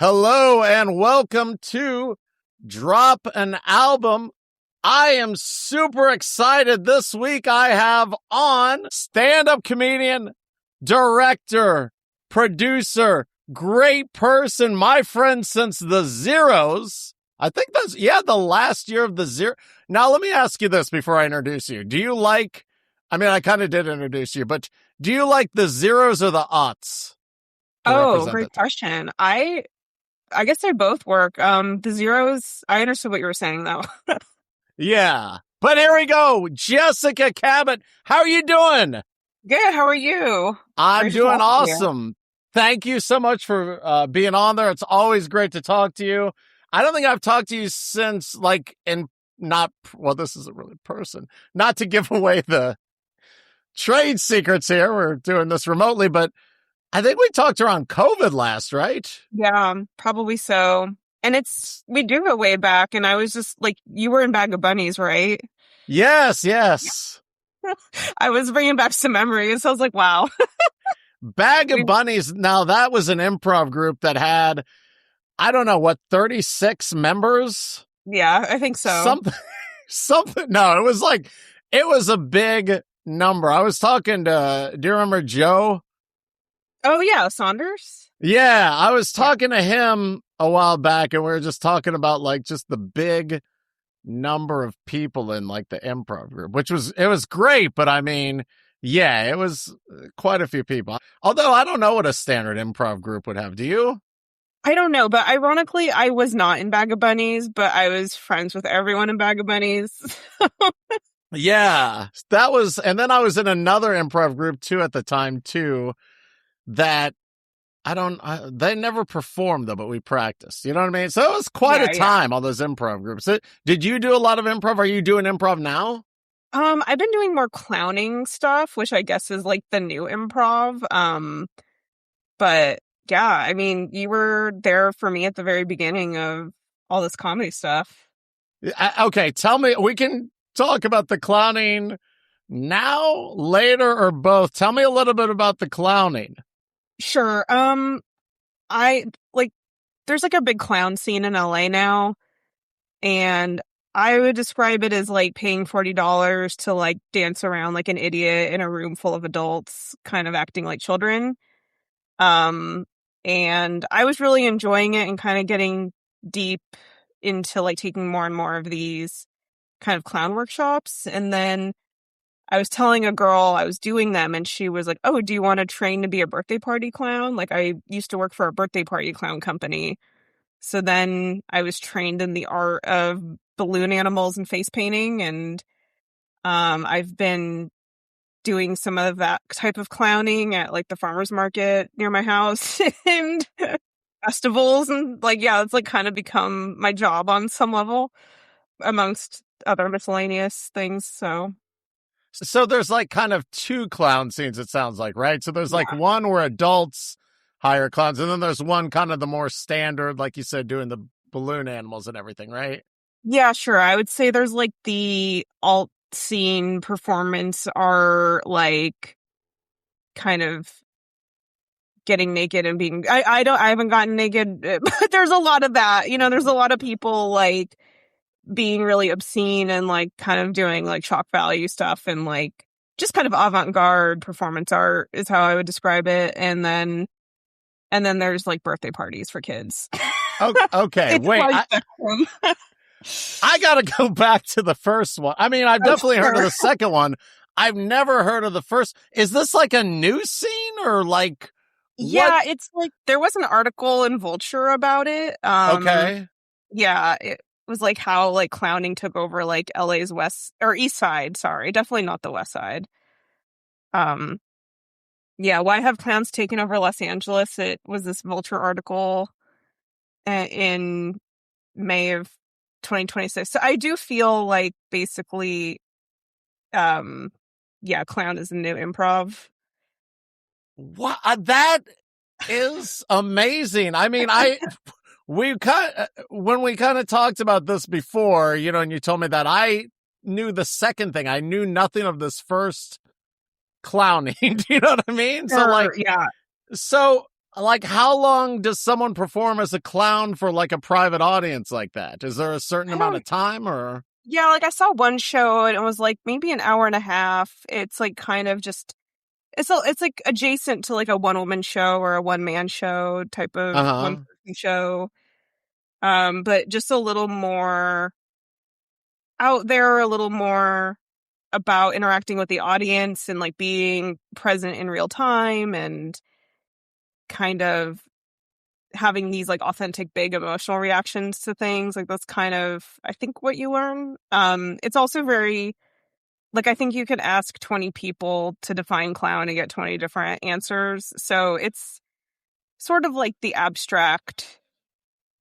Hello and welcome to Drop an Album. I am super excited. This week I have on stand-up comedian, director, producer, great person, my friend since the Zeros. I think that's, the last year of the Zero. Now, let me ask you this before I introduce you. I kind of did introduce you, but do you like the Zeros or the aughts? Oh, great question. I guess they both work. The Zeros, I understood what you were saying though. Yeah. But here we go. Jessica Cabot, how are you doing? Good. How are you? I'm Great to doing talk to you. awesome. Thank you so much for being on there. It's always great to talk to you. I don't think I've talked to you since this isn't really person. Not to give away the trade secrets here. We're doing this remotely, but I think we talked around COVID last, right? Yeah, probably so. And we do go way back. And I was just like, you were in Bag of Bunnies, right? Yes. I was bringing back some memories. I was like, wow. Bag of Bunnies. Now that was an improv group that had, 36 members? Yeah, I think so. Something. No, it was a big number. I was talking to, do you remember Joe? Oh yeah, Saunders? Yeah, I was talking to him a while back and we were just talking about just the big number of people in the improv group, it was great, but it was quite a few people. Although I don't know what a standard improv group would have. Do you? I don't know, but ironically, I was not in Bag of Bunnies, but I was friends with everyone in Bag of Bunnies. Yeah, and then I was in another improv group too at the time too, that they never performed though, but we practiced. You know what I mean? So it was quite a time, all those improv groups. Did you do a lot of improv? Are you doing improv now? I've been doing more clowning stuff, which I guess is the new improv. But yeah, you were there for me at the very beginning of all this comedy stuff. Okay, tell me, we can talk about the clowning now, later, or both. Tell me a little bit about the clowning. Sure. There's a big clown scene in LA now, and I would describe it as paying $40 to dance around like an idiot in a room full of adults, kind of acting like children. And I was really enjoying it and kind of getting deep into taking more and more of these kind of clown workshops. And then I was telling a girl I was doing them and she was like, "Oh, do you want to train to be a birthday party clown?" I used to work for a birthday party clown company. So then I was trained in the art of balloon animals and face painting. And I've been doing some of that type of clowning at the farmer's market near my house and festivals. And it's kind of become my job on some level amongst other miscellaneous things. So there's kind of two clown scenes, it sounds like, right? So there's one where adults hire clowns, and then there's one kind of the more standard, like you said, doing the balloon animals and everything, right? Yeah, sure. I would say there's the alt scene performance are kind of getting naked and being I haven't gotten naked, but there's a lot of that. There's a lot of people being really obscene and kind of doing shock value stuff and just kind of avant-garde performance art is how I would describe it. And then there's birthday parties for kids. Oh, okay. Wait, I gotta go back to the first one. I've definitely heard of the second one. I've never heard of the first. Is this a new scene or Yeah, what? it's there was an article in Vulture about it. Okay. Yeah, it was how clowning took over LA's west or east side. Sorry, definitely not the west side. Yeah, why have clowns taken over Los Angeles? It was this Vulture article in May of 2026. So I do feel basically, clown is a new improv. What? That is amazing. When we kind of talked about this before, and you told me that, I knew the second thing. I knew nothing of this first clowning. Do you know what I mean? Sure, yeah. So Like, how long does someone perform as a clown for like a private audience like that? Is there a certain I amount don't of time or? Yeah, like I saw one show and it was like maybe an hour and a half. It's like kind of just it's like adjacent to like a one woman show or a one man show type Uh of one huh. person show. But just a little more out there, a little more about interacting with the audience and like being present in real time and kind of having these like authentic big emotional reactions to things. Like that's kind of I think what you learn. It's also very like I think you could ask 20 people to define clown and get 20 different answers. So it's sort of like the abstract.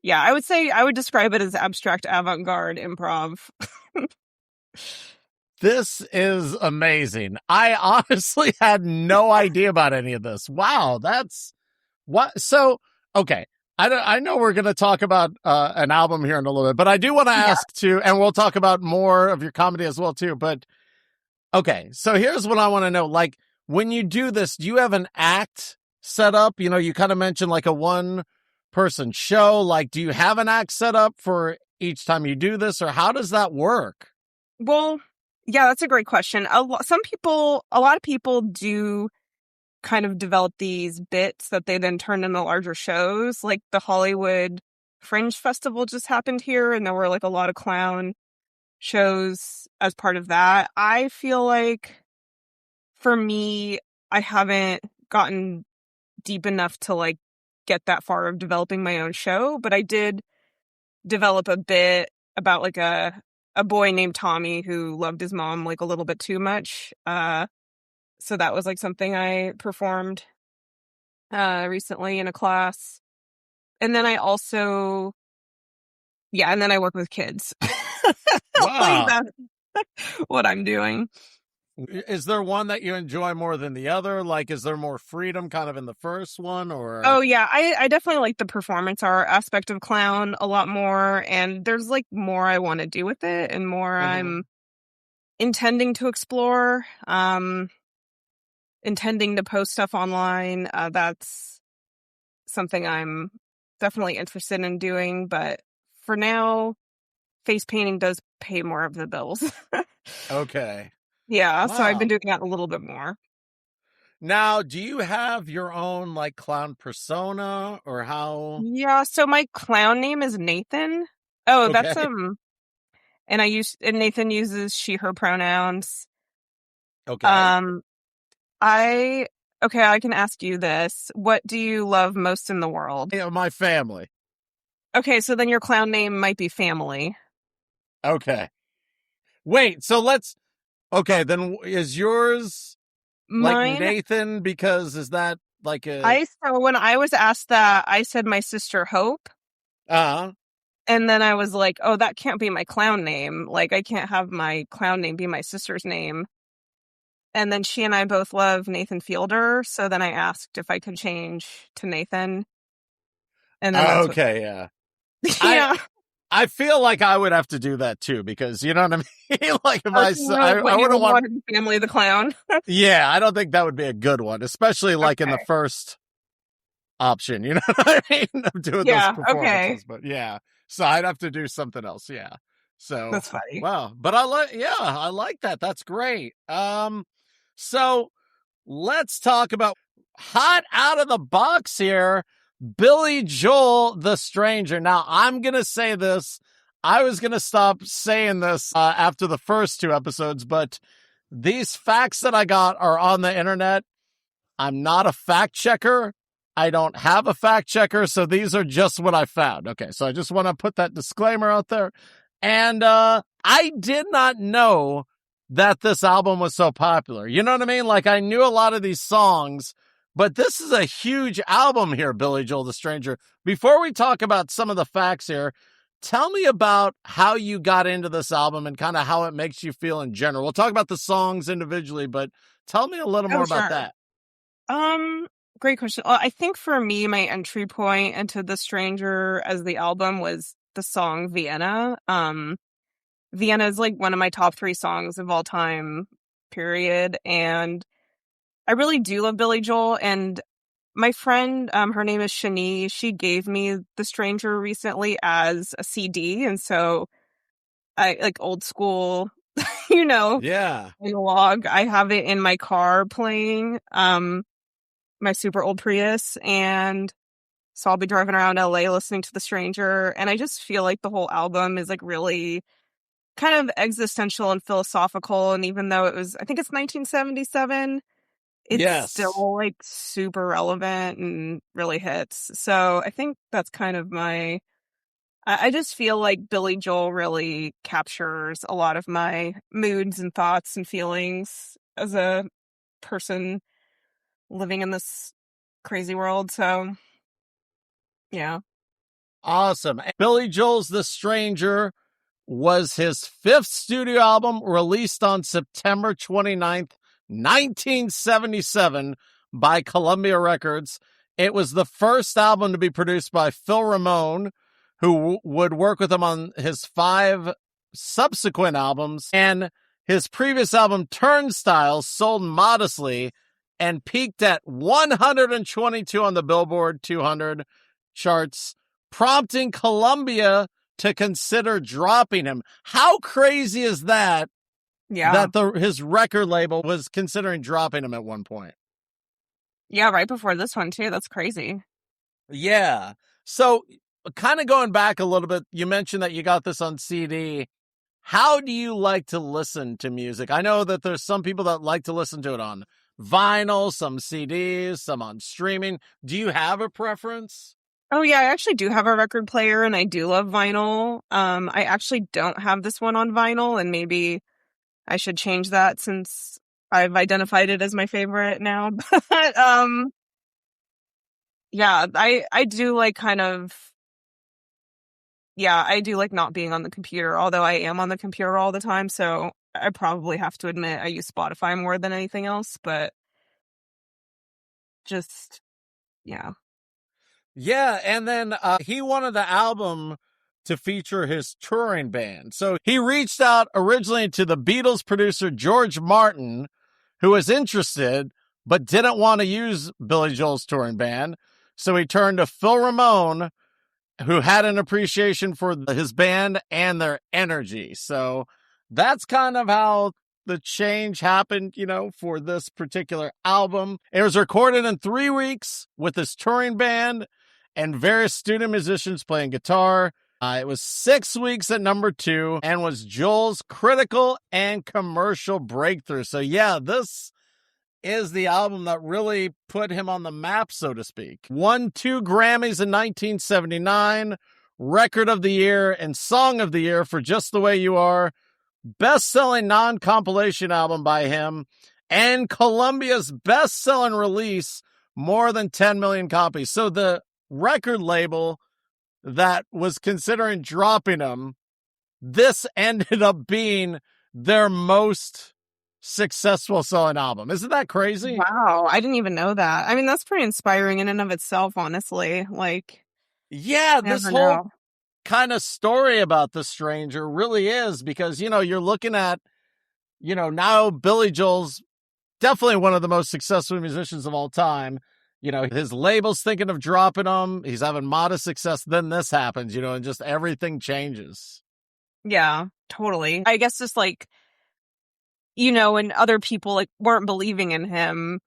Yeah, I would say I would describe it as abstract avant-garde improv. This is amazing. I honestly had no idea about any of this. Wow, that's what. So, okay. I know we're going to talk about an album here in a little bit, but I do want to Yeah. ask too, and we'll talk about more of your comedy as well too. But okay, so here's what I want to know. Like, when you do this, do you have an act set up? You know, you kind of mentioned like a one person show. Like, do you have an act set up for each time you do this, or how does that work? Well, yeah, that's a great question. A lot of people do kind of develop these bits that they then turn into larger shows. Like the Hollywood Fringe Festival just happened here, and there were like a lot of clown shows as part of that. I feel like for me, I haven't gotten deep enough to like get that far of developing my own show, but I did develop a bit about like a boy named Tommy who loved his mom like a little bit too much. So that was like something I performed recently in a class. And then I also and then I work with kids. Like Wow. that's what I'm doing. Is there one that you enjoy more than the other? Like, is there more freedom kind of in the first one or? Oh yeah, I definitely like the performance art aspect of clown a lot more, and there's like more I want to do with it and more Mhm. I'm intending to explore. Intending to post stuff online. That's something I'm definitely interested in doing, but for now, face painting does pay more of the bills. Okay. Yeah, so I've been Wow. doing that a little bit more. Now, do you have your own like clown persona or how? Yeah, so my clown name is Nathan. Oh, that's Okay. and Nathan uses she her pronouns. Okay. Um I okay, I can ask you this. What do you love most in the world? Yeah, my family. Okay, so then your clown name might be Family. Okay. Wait, so okay, then is yours like Mine Nathan because is that like a, I so when I was asked that, I said my sister Hope, uh, and then I was like, "Oh, that can't be my clown name. Like, I can't have my clown name be my sister's name." And then she and I both love Nathan Fielder, so then I asked if I could change to Nathan, and then that's what. okay, yeah. I Yeah. I feel like I would have to do that too because you know what I mean? Like if Oh, so you know I what you wouldn't want, wanted Family the Clown. yeah, I don't think that would be a good one, especially like in the Okay. first option, you know what I mean? Of doing those Yeah. Okay. performances, but yeah. So I'd have to do something else, yeah. So, That's funny. wow. But I like that. That's great. So let's talk about hot out of the box here. Billy Joel, the Stranger. Now, I'm going to say this. I was going to stop saying this after the first two episodes, but these facts that I got are on the internet. I'm not a fact checker. I don't have a fact checker. So these are just what I found. Okay. So I just want to put that disclaimer out there. And I did not know that this album was so popular. You know what I mean? Like I knew a lot of these songs, but this is a huge album here, Billy Joel the Stranger. Before we talk about some of the facts here, tell me about how you got into this album and kind of how it makes you feel in general. We'll talk about the songs individually, but tell me a little more Oh, about sure. that. Great question. Well, I think for me, my entry point into The Stranger as the album was the song Vienna. Vienna is like one of my top 3 songs of all time, period. And I really do love Billy Joel. And my friend, her name is Shani. She gave me The Stranger recently as a CD, and so I like old school, you know, Yeah. analog. I have it in my car playing, my super old Prius, and so I'll be driving around LA listening to The Stranger, and I just feel like the whole album is like really kind of existential and philosophical. And even though I think it's 1977, it's Yes. still like super relevant and really hits. So I think that's kind of I just feel like Billy Joel really captures a lot of my moods and thoughts and feelings as a person living in this crazy world. So yeah. Awesome. Billy Joel's The Stranger was his fifth studio album, released on September 29th, 1977 by Columbia Records. It was the first album to be produced by Phil Ramone, who would work with him on his 5 subsequent albums. And his previous album, Turnstiles, sold modestly and peaked at 122 on the Billboard 200 charts, prompting Columbia to consider dropping him. How crazy is that? Yeah. That his record label was considering dropping him at one point. Yeah, right before this one too. That's crazy. Yeah. So kind of going back a little bit, you mentioned that you got this on CD. How do you like to listen to music? I know that there's some people that like to listen to it on vinyl, some CDs, some on streaming. Do you have a preference? Oh yeah, I actually do have a record player and I do love vinyl. I actually don't have this one on vinyl, and maybe I should change that since I've identified it as my favorite now. But yeah, I do like kind of yeah, I do like not being on the computer, although I am on the computer all the time, so I probably have to admit I use Spotify more than anything else, but just yeah. Yeah, and then he wanted the album to feature his touring band. So he reached out originally to the Beatles producer George Martin, who was interested but didn't want to use Billy Joel's touring band. So he turned to Phil Ramone, who had an appreciation for his band and their energy. So that's kind of how the change happened, for this particular album. It was recorded in 3 weeks with his touring band and various student musicians playing guitar. It was 6 weeks at number 2 and was Joel's critical and commercial breakthrough. So yeah, this is the album that really put him on the map, so to speak. Won 2 Grammys in 1979, Record of the Year and Song of the Year for Just the Way You Are, best-selling non-compilation album by him, and Columbia's best-selling release, more than 10 million copies. So the record label that was considering dropping him, this ended up being their most successful selling album. Isn't that crazy? Wow, I didn't even know that. I mean, that's pretty inspiring in and of itself, honestly. Like, Yeah, I this never whole know. kind of story about the stranger really is because, you're looking at, now Billy Joel's definitely one of the most successful musicians of all time. His label's thinking of dropping him. He's having modest success. Then this happens, and just everything changes. Yeah, totally. I guess just like, and other people like weren't believing in him,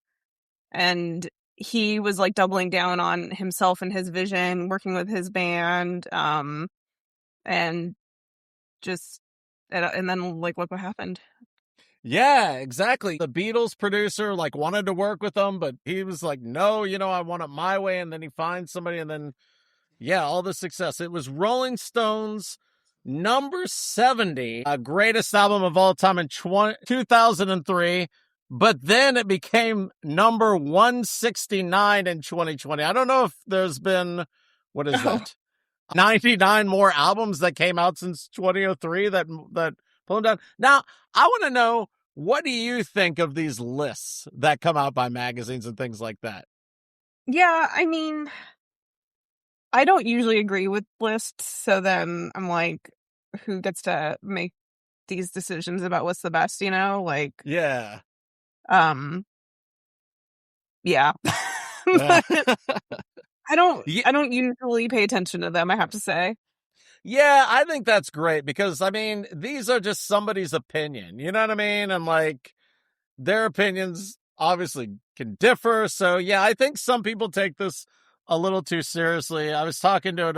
and he was like doubling down on himself and his vision, working with his band, and just and then like look what happened. Yeah, exactly. The Beatles producer wanted to work with him, but he was like, no, I want it my way. And then he finds somebody and then, yeah, all the success. It was Rolling Stones number 70, greatest album of all time in 2003. But then it became number 169 in 2020. I don't know if there's been, what is that? 99 more albums that came out since 2003 that pull them down. Now, I want to know, what do you think of these lists that come out by magazines and things like that? Yeah, I mean, I don't usually agree with lists, so then I'm like, who gets to make these decisions about what's the best, Like, Yeah. um, yeah. But I don't Yeah, I don't usually pay attention to them, I have to say. yeah, I think that's great because I mean, these are just somebody's opinion. You know what I mean? And like their opinions obviously can differ. So yeah, I think some people take this a little too seriously. I was talking to it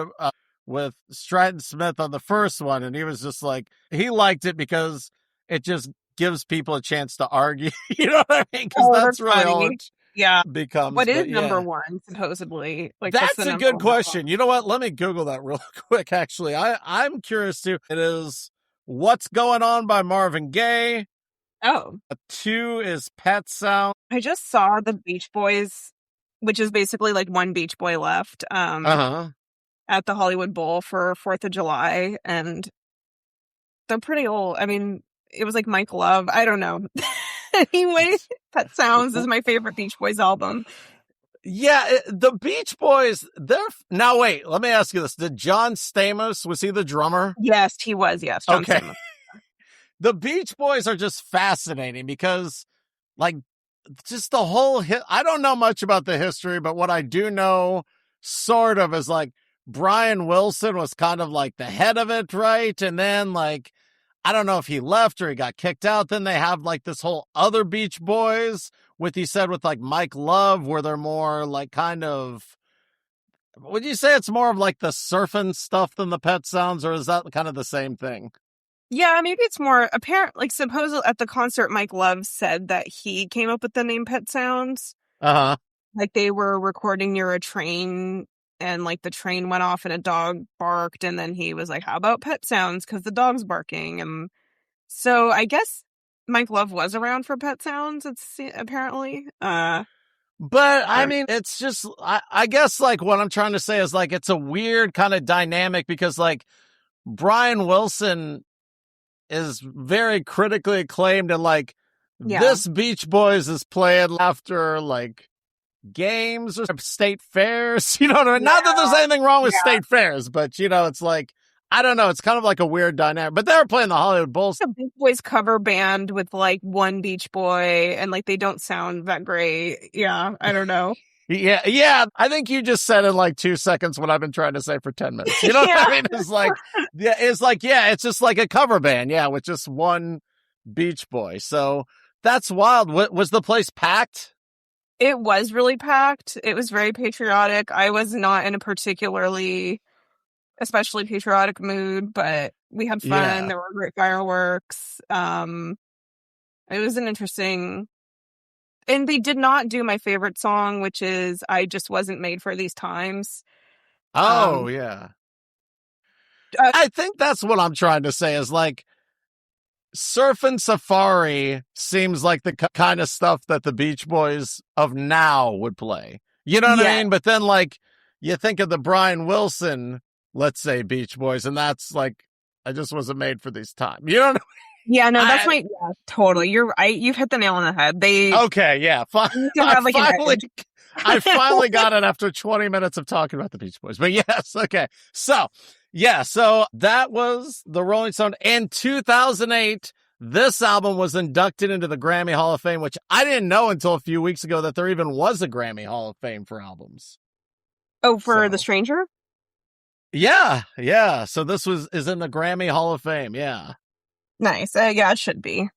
with Stratton Smith on the first one, and he was just like he liked it because it just gives people a chance to argue. You know what I mean? Because Oh, that's that's really all funny. it Yeah. becomes. What is But number yeah. one, supposedly? Like, what's the That's a number good one album? question. You know what? Let me Google that real quick, actually. I'm curious too. It is What's Going On by Marvin Gaye. Oh, 2 is Pet Sound. I just saw the Beach Boys, which is basically like one Beach Boy left, Uh-huh. at the Hollywood Bowl for 4th of July, and they're pretty old. I mean, it was like Mike Love. I don't know. Anyway, Pet Sounds is my favorite Beach Boys album. Yeah, the Beach Boys, now wait, let me ask you this. Did John Stamos, was he the drummer? Yes, he was. Yes, John Okay. Stamos. The Beach Boys are just fascinating because like just the whole I don't know much about the history, but what I do know sort of is like Brian Wilson was kind of like the head of it, right? And then like I don't know if he left or he got kicked out. Then they have like this whole other Beach Boys with he said with like Mike Love, where they're more like kind of would you say it's more of like the surfing stuff than the Pet Sounds, or is that kind of the same thing? Yeah, maybe it's more apparent. Like, supposedly at the concert, Mike Love said that he came up with the name Pet Sounds. Uh-huh. Like, they were recording near a train, and like the train went off and a dog barked, and then he was like, "How about Pet Sounds?" Because the dog's barking, and so I guess Mike Love was around for Pet Sounds. It's apparently. But I I mean, it's just, I guess like what I'm trying to say is like, it's a weird kind of dynamic because like Brian Wilson is very critically acclaimed and like yeah, this Beach Boys is playing after like games or state fairs. You know what I mean? yeah, Not that there's anything wrong with yeah. state fairs, but you know, it's like, I don't know. It's kind of like a weird dynamic, but they were playing the Hollywood Bulls. A Beach Boys cover band with like one Beach Boy, and like they don't sound that great. Yeah, I don't know. Yeah, yeah. I think you just said in like 2 seconds what I've been trying to say for 10 minutes. You know what Yeah. I mean? Yeah, it's just like a cover band, yeah, with just one Beach Boy. So that's wild. Was the place packed? It was really packed. It was very patriotic. I was not in a particularly, especially patriotic mood, but we had fun. Yeah. There were great fireworks. It was an interesting, and they did not do my favorite song, which is "I Just Wasn't Made for These Times." Oh, Um, yeah. uh, I think that's what I'm trying to say is like Surf and Safari seems like the kind of stuff that the Beach Boys of now would play. You know what I yeah, mean? But then like you think of the Brian Wilson, let's say Beach Boys, and that's like I just wasn't made for these times. You know what yeah. No, that's I my yeah, totally. You're right. You've hit the nail on the head. They Okay, yeah. need to I have like an finally edge. I finally got it after 20 minutes of talking about the Beach Boys. But yes, okay. So, yeah, so that was the Rolling Stone. In 2008, this album was inducted into the Grammy Hall of Fame, which I didn't know until a few weeks ago that there even was a Grammy Hall of Fame for albums. Oh, for The So, Stranger? yeah, yeah. So this is in the Grammy Hall of Fame. Yeah. Nice. Yeah, it should be.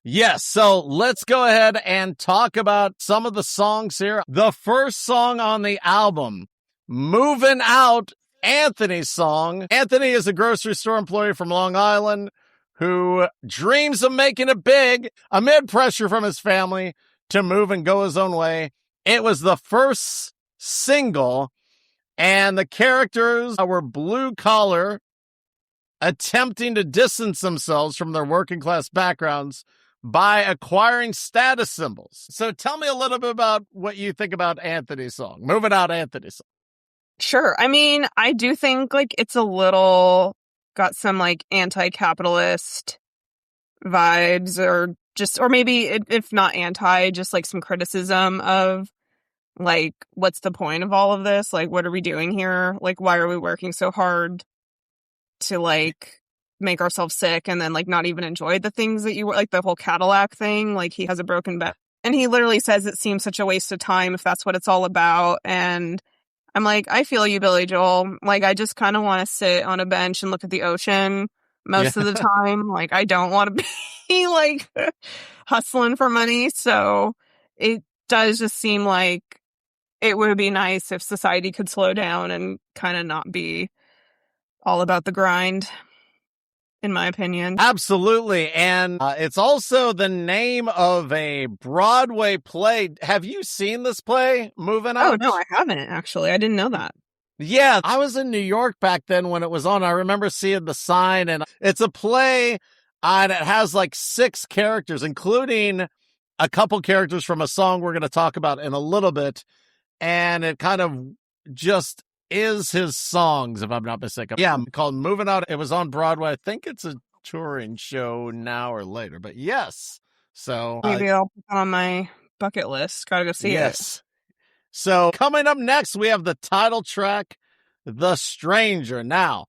Yes, so let's go ahead and talk about some of the songs here. The first song on the album, Moving Out, Anthony's song. Anthony is a grocery store employee from Long Island who dreams of making it big amid pressure from his family to move and go his own way. It was the first single, and the characters were blue collar, attempting to distance themselves from their working class backgrounds by acquiring status symbols. So tell me a little bit about what you think about Anthony's song, Moving Out Anthony's song. Sure. I mean, I do think like it's a little got some like anti-capitalist vibes, or maybe if not anti, just like some criticism of like, what's the point of all of this? Like, what are we doing here? Like, why are we working so hard to like make ourselves sick and then like not even enjoy the things that you like the whole Cadillac thing? Like, he has a broken back. And he literally says it seems such a waste of time if that's what it's all about. And I'm like, I feel you, Billy Joel. Like, I just kind of want to sit on a bench and look at the ocean Yeah. most of the time. Like, I don't want to be like hustling for money. So it does just seem like it would be nice if society could slow down and kind of not be all about the grind, in my opinion. Absolutely. And it's also the name of a Broadway play. Have you seen this play, Moving Oh, Out? no, I haven't actually. I didn't know that. Yeah, I was in New York back then when it was on. I remember seeing the sign, and it's a play and it has like 6 characters, including a couple characters from a song we're going to talk about in a little bit. And it kind of just is his songs, if I'm not mistaken. Yeah, called Moving Out. It was on Broadway. I think it's a touring show now or later, but yes. So Maybe I'll put that on my bucket list. Gotta go see it. yes. So coming up next, we have the title track, The Stranger. Now,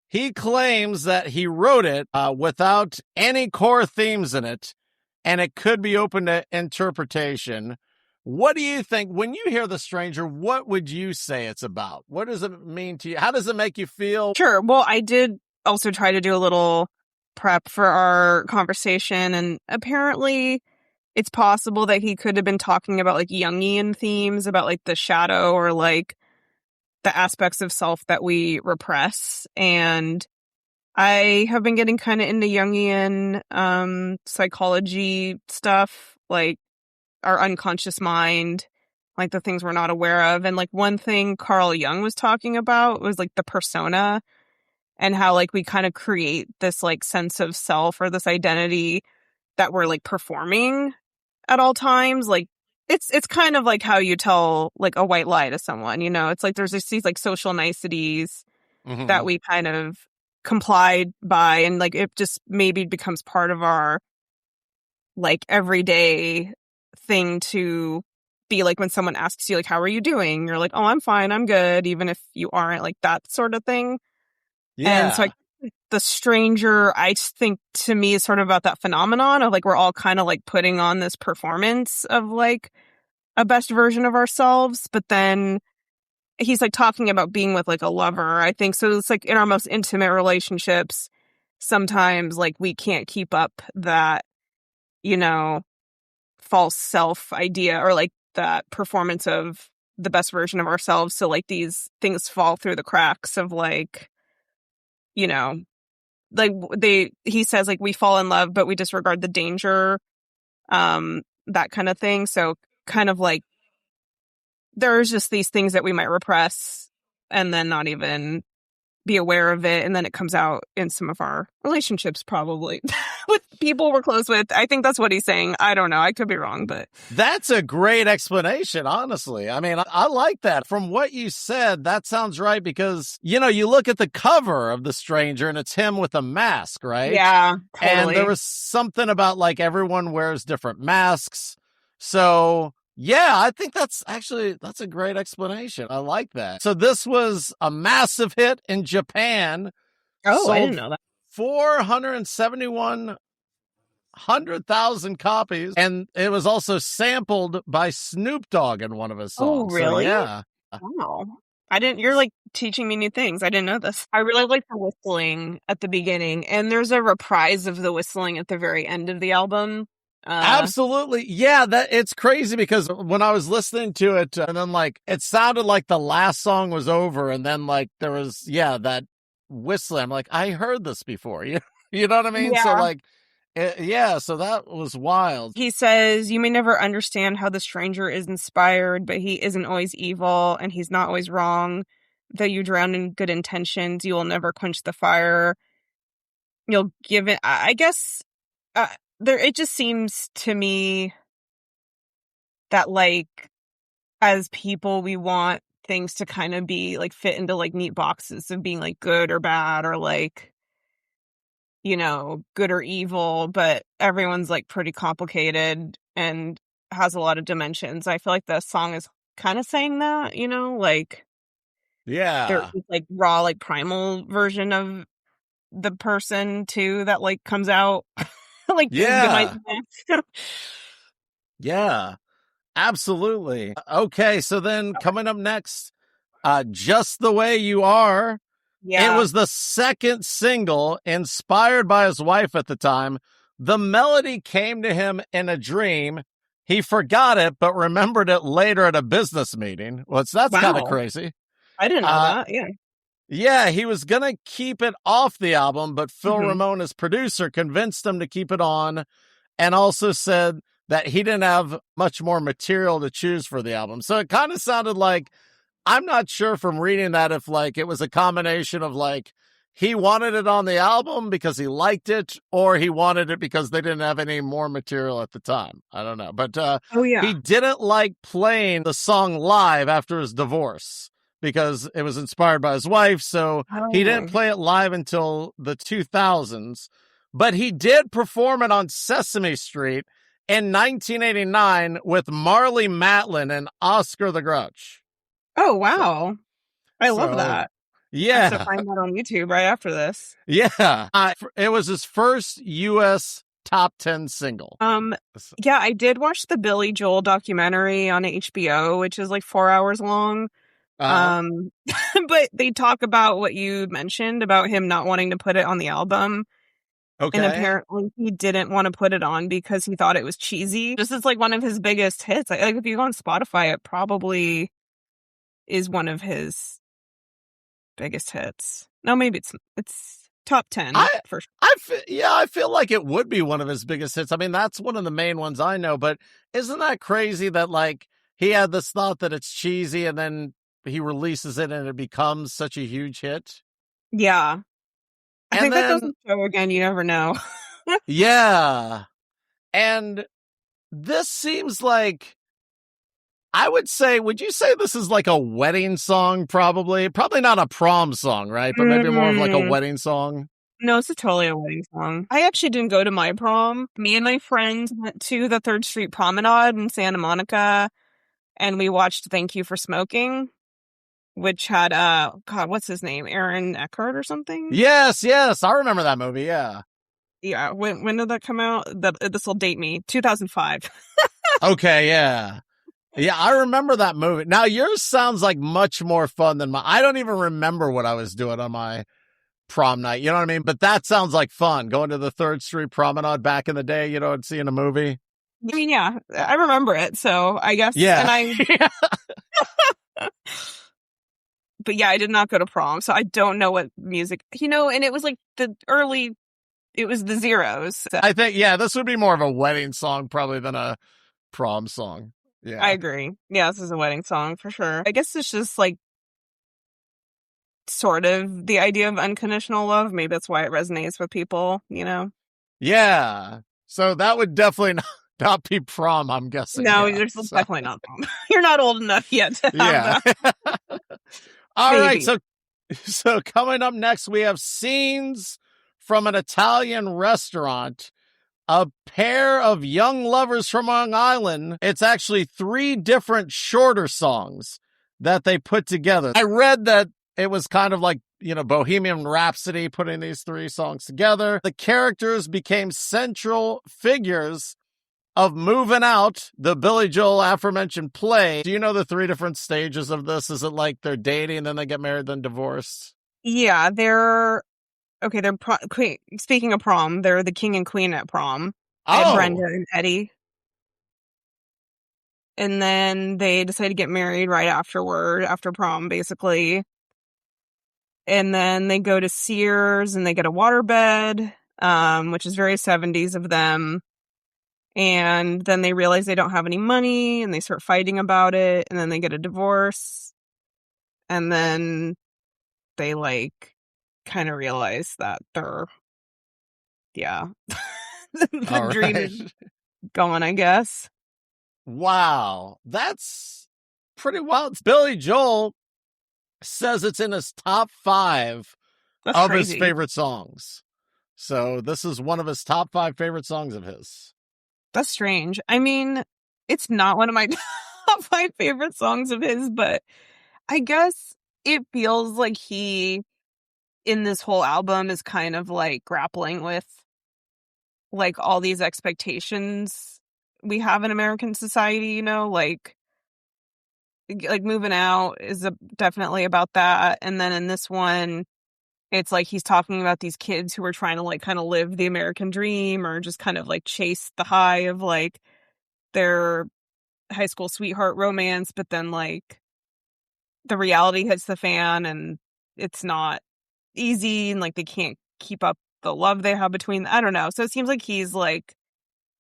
he claims that he wrote it without any core themes in it, and it could be open to interpretation. What do you think when you hear The Stranger? What would you say it's about? What does it mean to you? How does it make you feel? Sure. Well, I did also try to do a little prep for our conversation, and apparently it's possible that he could have been talking about like Jungian themes about like the shadow or like the aspects of self that we repress. And I have been getting kind of into Jungian psychology stuff, like our unconscious mind, like the things we're not aware of. And like one thing Carl Jung was talking about was like the persona and how like we kind of create this like sense of self or this identity that we're like performing at all times. Like it's kind of like how you tell like a white lie to someone, you know. It's like there's these like social niceties that we kind of complied by, and like it just maybe becomes part of our like everyday thing to be like when someone asks you like how are you doing, you're like, oh, I'm fine, I'm good, even if you aren't, like that sort of thing. And so Yeah. the stranger, I think to me is sort of about that phenomenon of like we're all kind of like putting on this performance of like a best version of ourselves, but then he's like talking about being with like a lover, I think. So it's like in our most intimate relationships, sometimes like we can't keep up that, you know, false self idea or like that performance of the best version of ourselves. So like these things fall through the cracks of like, you know, like he says like we fall in love, but we disregard the danger, that kind of thing. So kind of like there's just these things that we might repress and then not even be aware of it, and then it comes out in some of our relationships, probably with people we're close with. I think that's what he's saying. I don't know. I could be wrong, but That's a great explanation, honestly. I mean, I like that. From what you said, that sounds right because, you know, you look at the cover of The Stranger and it's him with a mask, right? yeah, totally. And there was something about like everyone wears different masks. So yeah, I think that's a great explanation. I like that. So this was a massive hit in Japan. Oh, I Sold didn't know that. 471,000 copies, and it was also sampled by Snoop Dogg in one of his songs. Oh, really? So, yeah. Wow. You're like teaching me new things. I didn't know this. I really like the whistling at the beginning, and there's a reprise of the whistling at the very end of the album. Absolutely. Yeah, that it's crazy because when I was listening to it and then like it sounded like the last song was over and then like there was that whistling. I'm like, I heard this before. You know what I mean? So Yeah. like so that was wild. He says, you may never understand how the stranger is inspired, but he isn't always evil and he's not always wrong. Though you drown in good intentions, you will never quench the fire. You'll give it, I guess, it just seems to me that like as people, we want things to kind of be like fit into like neat boxes of being like good or bad or like, you know, good or evil, but everyone's like pretty complicated and has a lot of dimensions. I feel like the song is kind of saying that, you know, like there's this, like raw, like primal version of the person too that like comes out like Yeah. Yeah, absolutely. Okay, so then coming up next, Just the Way You Are. It Yeah. was the second single inspired by his wife at the time. The melody came to him in a dream. He forgot it, but remembered it later at a business meeting. Well, that's kind of Wow. crazy. I didn't know Uh, that. Yeah. yeah, he was going to keep it off the album, but Phil Hmm. Ramone, his producer, convinced him to keep it on and also said that he didn't have much more material to choose for the album. So it kind of sounded like, I'm not sure from reading that if like it was a combination of like he wanted it on the album because he liked it or he wanted it because they didn't have any more material at the time. I don't know. But Oh, he yeah. didn't like playing the song live after his divorce because it was inspired by his wife. So he didn't Oh. play it live until the 2000s. But he did perform it on Sesame Street in 1989 with Marley Matlin and Oscar the Grouch. Oh, So, wow. I love so that. I have to yeah, find that on YouTube right after this. yeah. It was his first U.S. top 10 single. Um, yeah, I did watch the Billy Joel documentary on HBO, which is like 4 hours long. Uh, Um, but they talk about what you mentioned about him not wanting to put it on the album. And okay. apparently he didn't want to put it on because he thought it was cheesy. This is like one of his biggest hits. Like if you go on Spotify, it probably is one of his biggest hits. No, maybe it's top 10 I, for sure. I feel like it would be one of his biggest hits. I mean, that's one of the main ones I know, but isn't that crazy that like he had this thought that it's cheesy and then he releases it and it becomes such a huge hit? Yeah. I And think that goes then, to show again, you never know. yeah. And this seems like, I would say, would you say this is like a wedding song? Probably not a prom song, right? But maybe more of like a Mm, wedding song. no, it's totally a wedding song. I actually didn't go to my prom. Me and my friends went to the 3rd Street Promenade in Santa Monica, and we watched Thank You for Smoking, which had God, what's his name? Aaron Eckhart or something? Yes, yes, I remember that movie. Yeah. Yeah, when did that come out? This will date me. 2005. Okay, yeah. Yeah, I remember that movie. Now yours sounds like much more fun than mine. I don't even remember what I was doing on my prom night. You know what I mean? But that sounds like fun. Going to the 3rd Street Promenade back in the day, you know, and seeing a movie. I mean, yeah, I remember it. So I guess, and Yeah. but yeah, I did not go to prom, so I don't know what music, and it was like it was the zeros. So I think, yeah, this would be more of a wedding song probably than a prom song. I Yeah. agree. Yeah, this is a wedding song for sure. I guess it's just like sort of the idea of unconditional love. Maybe that's why it resonates with people. Yeah. So that would definitely not be prom, I'm guessing. No, Yeah. there's So, definitely not prom. You're not old enough yet to yeah. have that. All right. Maybe. So coming up next, we have Scenes from an Italian Restaurant. A pair of young lovers from Long Island. It's actually 3 different shorter songs that they put together. I read that it was kind of like, Bohemian Rhapsody putting these 3 songs together. The characters became central figures of Moving Out, the Billy Joel aforementioned play. Do you know the 3 different stages of this? Is it like they're dating, then they get married, then divorced? Yeah, okay. Speaking of prom, they're the king and queen at prom. Brenda Oh, and Eddie. And then they decide to get married right after prom, basically. And then they go to Sears and they get a waterbed, which is very 70s of them. And then they realize they don't have any money and they start fighting about it. And then they get a divorce. And then they like kind of realize that yeah, the all dream right. is gone, I guess. Wow. That's pretty wild. Billy Joel says it's in his top 5 That's of his crazy. favorite songs. So this is one of his top 5 favorite songs of his. That's strange. I mean, it's not one of my top 5 favorite songs of his, but I guess it feels like he, in this whole album, is kind of like grappling with like all these expectations we have in American society, you know, like moving out is definitely about that. And then in this one, it's like he's talking about these kids who are trying to like kind of live the American dream or just kind of like chase the high of like their high school sweetheart romance, but then like the reality hits the fan and it's not easy and like they can't keep up the love they have between, I don't know. So it seems like he's like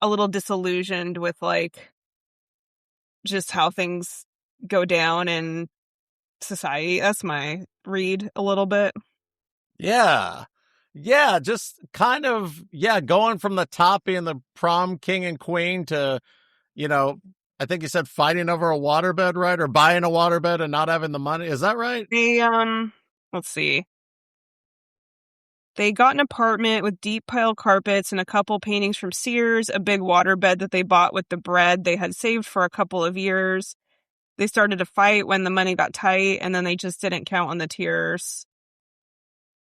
a little disillusioned with like just how things go down in society. That's my read a little bit. Yeah. Yeah, just kind of, yeah, going from the top being the prom king and queen to, you know, I think you said fighting over a waterbed, right? Or buying a waterbed and not having the money. Is that right? Let's see. They got an apartment with deep pile carpets and a couple paintings from Sears, a big waterbed that they bought with the bread they had saved for a couple of years. They started to fight when the money got tight, and then they just didn't count on the tears.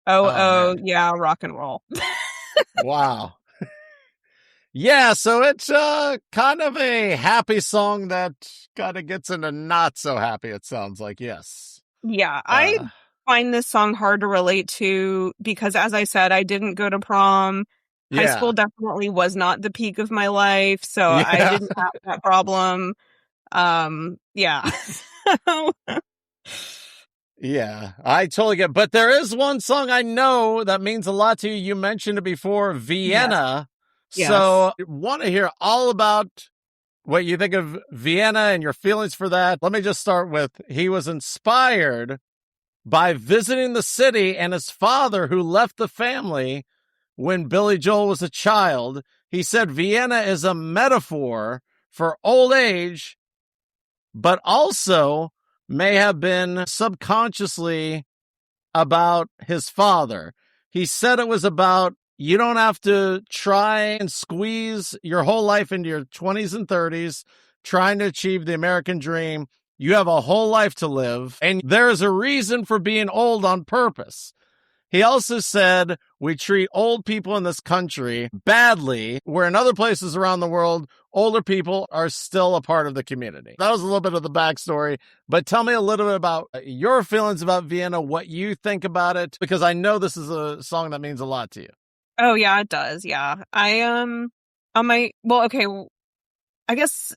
Oh, man. Yeah, rock and roll. Wow. Yeah, so it's kind of a happy song that kind of gets into not so happy, it sounds like, yes. Yeah, I find this song hard to relate to because, as I said, I didn't go to prom. High Yeah. school definitely was not the peak of my life, so Yeah. I didn't have that problem. Yeah. Yeah, I totally get it. But there is one song I know that means a lot to you. You mentioned it before, Vienna. Yes. So I want to hear all about what you think of Vienna and your feelings for that. Let me just start with, he was inspired by visiting the city and his father who left the family when Billy Joel was a child. He said Vienna is a metaphor for old age, but also may have been subconsciously about his father. He said it was about, you don't have to try and squeeze your whole life into your 20s and 30s trying to achieve the American dream. You have a whole life to live, and there is a reason for being old on purpose. He also said we treat old people in this country badly, where in other places around the world, older people are still a part of the community. That was a little bit of the backstory, but tell me a little bit about your feelings about Vienna, what you think about it, because I know this is a song that means a lot to you. Oh, yeah, it does. Yeah. I guess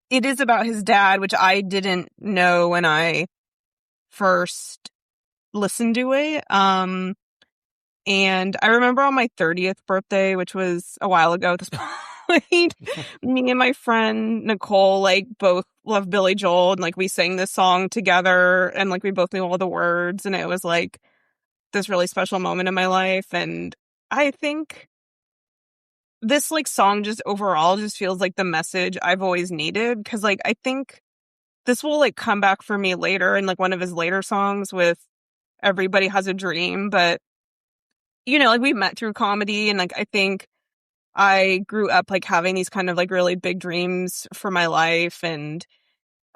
it is about his dad, which I didn't know when I first listened to it. And I remember on my 30th birthday, which was a while ago at this point, me and my friend Nicole, like, both love Billy Joel, and like we sang this song together, and like we both knew all the words, and it was like this really special moment in my life. And I think this like song just overall just feels like the message I've always needed, because like I think this will like come back for me later in like one of his later songs with Everybody Has a Dream. But you know, like we met through comedy, and like I think I grew up like having these kind of like really big dreams for my life, and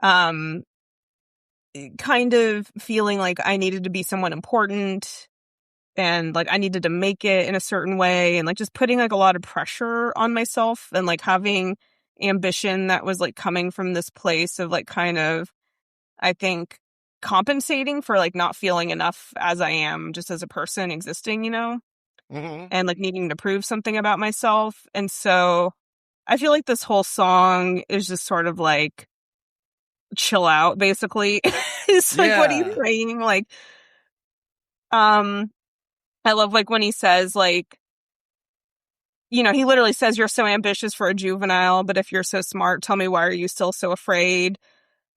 um kind of feeling like I needed to be someone important, and like I needed to make it in a certain way, and like just putting like a lot of pressure on myself, and like having ambition that was like coming from this place of like kind of, I think, compensating for like not feeling enough as I am just as a person existing, you know, and like needing to prove something about myself. And so I feel like this whole song is just sort of like chill out, basically. It's like what he's saying. Like, I love like when he says like, you know, he literally says, "You're so ambitious for a juvenile, but if you're so smart, tell me, why are you still so afraid?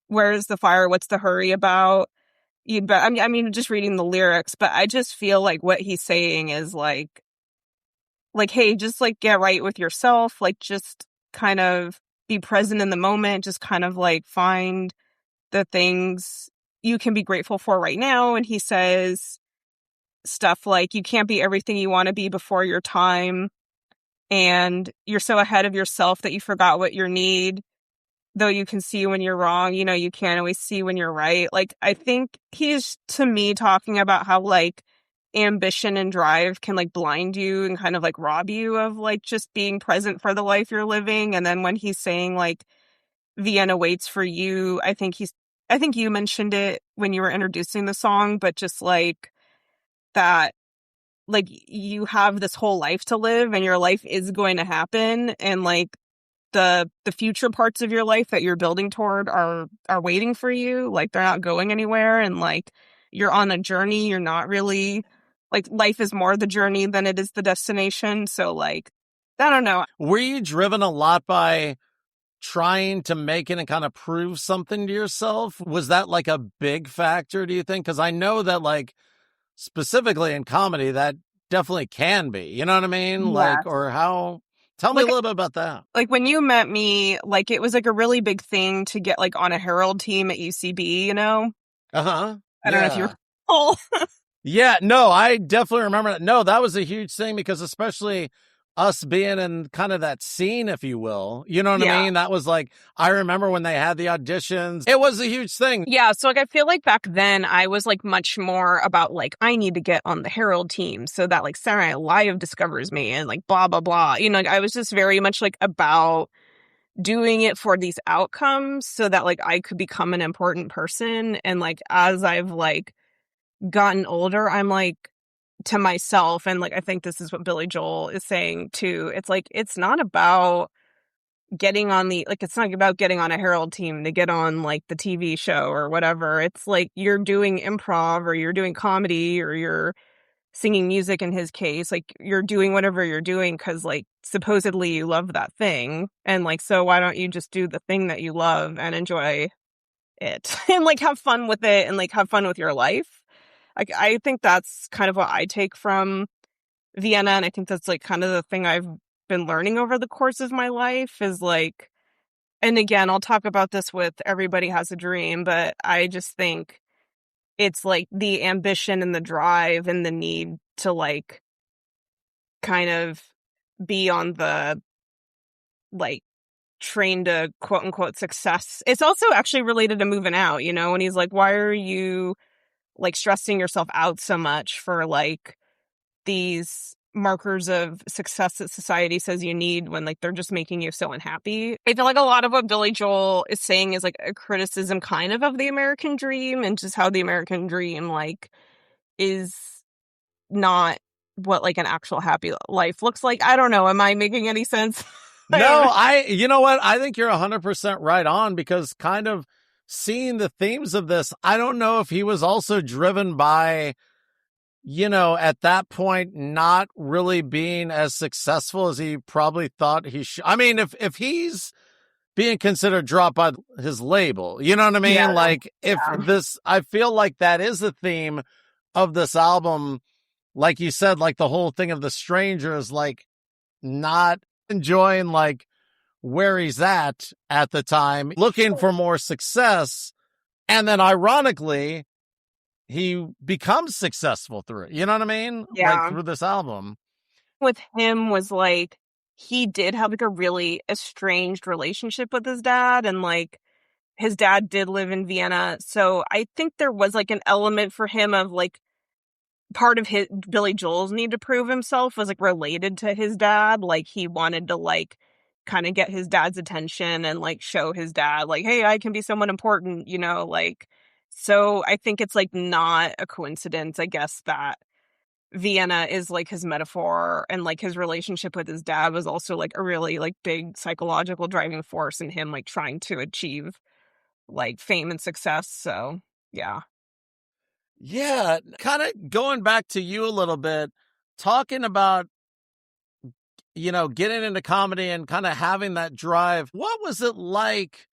Where's the fire? What's the hurry about?" But I mean, just reading the lyrics, but I just feel like what he's saying is like, hey, just like get right with yourself, like just kind of be present in the moment, just kind of like find the things you can be grateful for right now. And he says stuff like, you can't be everything you want to be before your time, and you're so ahead of yourself that you forgot what you need. Though you can see when you're wrong, you know, you can't always see when you're right. Like, I think he's, to me, talking about how, like, ambition and drive can like blind you and kind of like rob you of like just being present for the life you're living. And then when he's saying like Vienna waits for you, I think you mentioned it when you were introducing the song, but just like that, like you have this whole life to live and your life is going to happen. And like the future parts of your life that you're building toward are waiting for you. Like they're not going anywhere, and like you're on a journey. You're not really like, life is more the journey than it is the destination. So like, I don't know. Were you driven a lot by trying to make it and kind of prove something to yourself? Was that like a big factor, do you think? Because I know that like specifically in comedy, that definitely can be, you know what I mean? Yeah. Like, or how, tell me a Like, little bit about that. like when you met me, like it was like a really big thing to get like on a Herald team at UCB, you know? Uh-huh. I don't know if you Yeah. recall. Yeah, no, I definitely remember that. No, that was a huge thing because especially us being in kind of that scene, if you will, you know what I Yeah. mean? That was like, I remember when they had the auditions, it was a huge thing. Yeah, so like I feel like back then I was like much more about like I need to get on the Herald team so that like Saturday Night Live discovers me and like blah blah blah. You know, like I was just very much like about doing it for these outcomes so that like I could become an important person. And like as I've like gotten older, I'm like to myself, and like I think this is what Billy Joel is saying too. It's like it's not about getting on the like it's not about getting on a Herald team to get on like the TV show or whatever. It's like you're doing improv or you're doing comedy or you're singing music in his case. Like you're doing whatever you're doing because like supposedly you love that thing. And like so why don't you just do the thing that you love and enjoy it and like have fun with it and like have fun with your life. Like I think that's kind of what I take from Vienna, and I think that's like kind of the thing I've been learning over the course of my life is like, and again, I'll talk about this with Everybody Has a Dream, but I just think it's like the ambition and the drive and the need to like kind of be on the like train to quote unquote success. It's also actually related to moving out, you know, and he's like, why are you like stressing yourself out so much for like these markers of success that society says you need when like they're just making you so unhappy. I feel like a lot of what Billy Joel is saying is like a criticism kind of the American dream and just how the American dream like is not what like an actual happy life looks like. I don't know. Am I making any sense? No, you know what? I think you're 100% right on because kind of seeing the themes of this, I don't know if he was also driven by, you know, at that point, not really being as successful as he probably thought he should. I mean, if he's being considered dropped by his label, you know what I mean? Yeah. Like if this, I feel like that is the theme of this album. Like you said, like the whole thing of the stranger is like not enjoying like where he's at the time, looking for more success. And then ironically, he becomes successful through it. You know what I mean? Like Yeah. through this album. With him was like he did have like a really estranged relationship with his dad, and like his dad did live in Vienna. So I think there was like an element for him of like part of his Billy Joel's need to prove himself was like related to his dad. Like he wanted to like kind of get his dad's attention and like show his dad like, hey, I can be someone important, you know, like so I think it's like not a coincidence, I guess, that Vienna is like his metaphor, and like his relationship with his dad was also like a really like big psychological driving force in him like trying to achieve like fame and success. So yeah. Yeah. Kind of going back to you a little bit, talking about, you know, getting into comedy and kind of having that drive. What was it like?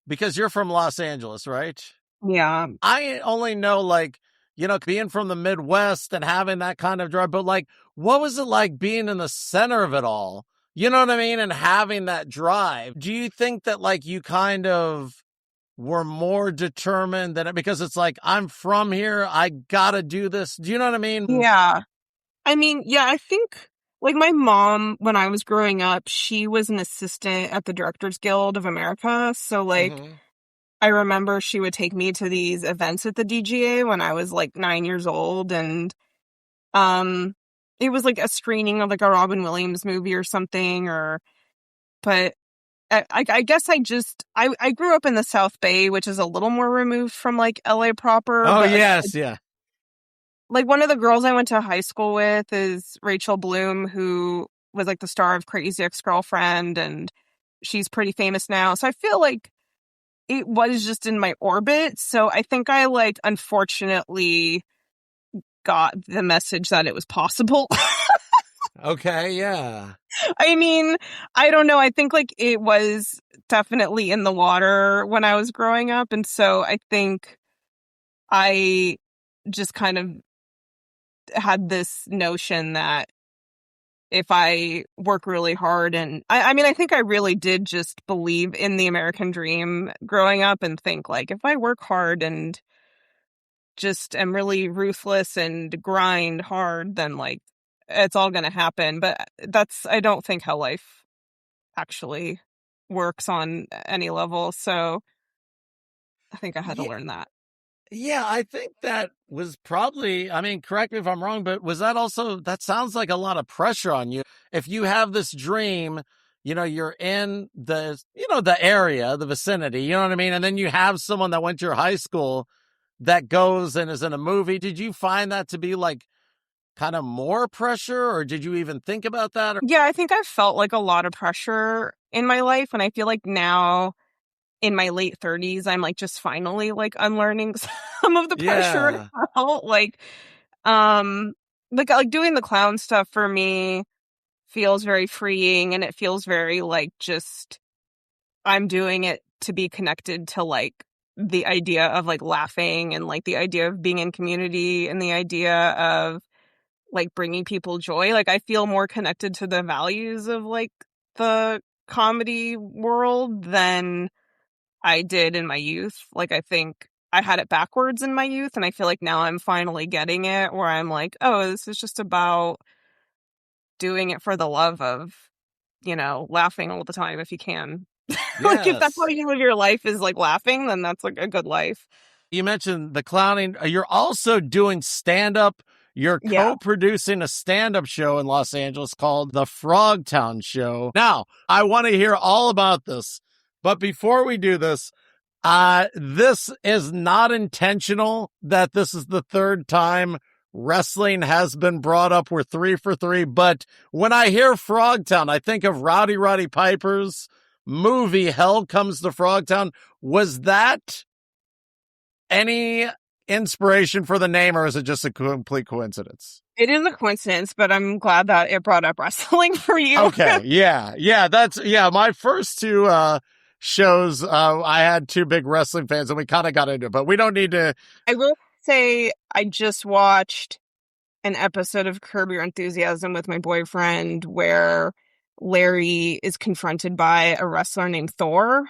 Because you're from Los Angeles, right? Yeah. I only know like, you know, being from the Midwest and having that kind of drive, but like, what was it like being in the center of it all? You know what I mean? And having that drive. Do you think that like you kind of were more determined than it because it's like, I'm from here. I gotta do this. Do you know what I mean? Yeah. I mean, yeah, I think like my mom, when I was growing up, she was an assistant at the Directors Guild of America. So like Mm-hmm. I remember she would take me to these events at the DGA when I was like 9 years old, and Um, it was like a screening of like a Robin Williams movie or something, but I guess I grew up in the South Bay, which is a little more removed from like LA proper, Oh, but yes, yeah. like one of the girls I went to high school with is Rachel Bloom, who was like the star of Crazy Ex-Girlfriend, and she's pretty famous now. So I feel like it was just in my orbit. So I think I like unfortunately got the message that it was possible. Okay, yeah. I mean, I don't know. I think like it was definitely in the water when I was growing up. And so I think I just kind of had this notion that if I work really hard and I mean, I think I really did just believe in the American dream growing up and think like if I work hard and just am really ruthless and grind hard, then like it's all going to happen. But I don't think how life actually works on any level. So I think I had to Yeah, learn that. yeah, I think that was probably, I mean, correct me if I'm wrong, but was that also, that sounds like a lot of pressure on you. If you have this dream, you're in the area, the vicinity, you know what I mean? And then you have someone that went to your high school that goes and is in a movie. Did you find that to be like kind of more pressure, or did you even think about that? Yeah, I think I've felt like a lot of pressure in my life. And I feel like now in my late 30s, I'm like just finally like unlearning some of the pressure Yeah. I felt. Um, like doing the clown stuff for me feels very freeing, and it feels very like just I'm doing it to be connected to like the idea of like laughing and like the idea of being in community and the idea of like bringing people joy. Like I feel more connected to the values of like the comedy world than I did in my youth. Like I think I had it backwards in my youth, and I feel like now I'm finally getting it where I'm like, oh, this is just about doing it for the love of, laughing all the time if you can. Like if that's how Yes. you live your life is like laughing, then that's like a good life. You mentioned the clowning. You're also doing stand up. You're Yeah. co-producing a stand-up show in Los Angeles called the Frogtown Show. Now, I want to hear all about this. But before we do this, this is not intentional that this is the third time wrestling has been brought up. We're 3 for 3. But when I hear Frogtown, I think of Rowdy Roddy Piper's movie, Hell Comes to Frogtown. Was that any inspiration for the name, or is it just a complete coincidence? It is a coincidence, but I'm glad that it brought up wrestling for you. Okay, yeah, my first two shows, I had two big wrestling fans and we kind of got into it, but we don't need to. I will say I just watched an episode of Curb Your Enthusiasm with my boyfriend where Larry is confronted by a wrestler named Thor.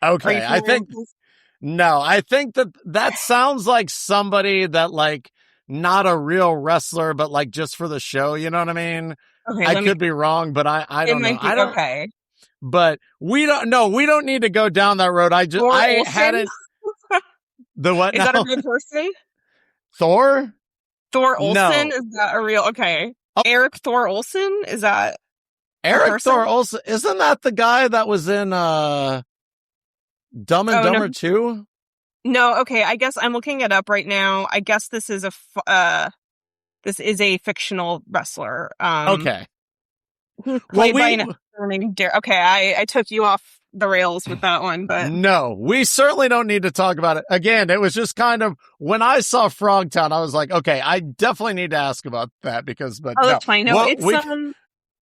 Are you Okay, familiar with this? no, I think that sounds like somebody that like not a real wrestler, but like just for the show, you know what I mean? Okay, I could be wrong, but I it don't know. might be, I don't, okay. but we don't need to go down that road. Thor I Olsen? hadn't, the what Is that a now? real person? Thor? Thor Olsen? No. Is that a real, okay. Oh, Eric Thor Olsen? Is that a Eric person? Thor Olsen. Isn't that the guy that was in Dumb and Oh, no. Dumber 2? No, okay, I guess I'm looking it up right now. I guess this is this is a fictional wrestler. Okay. Who's Well, played by an actor named Okay, I took you off the rails with that one, but no, we certainly don't need to talk about it. Again, it was just kind of, when I saw Frogtown, I was like, okay, I definitely need to ask about that but oh, no. that's fine. No, Well,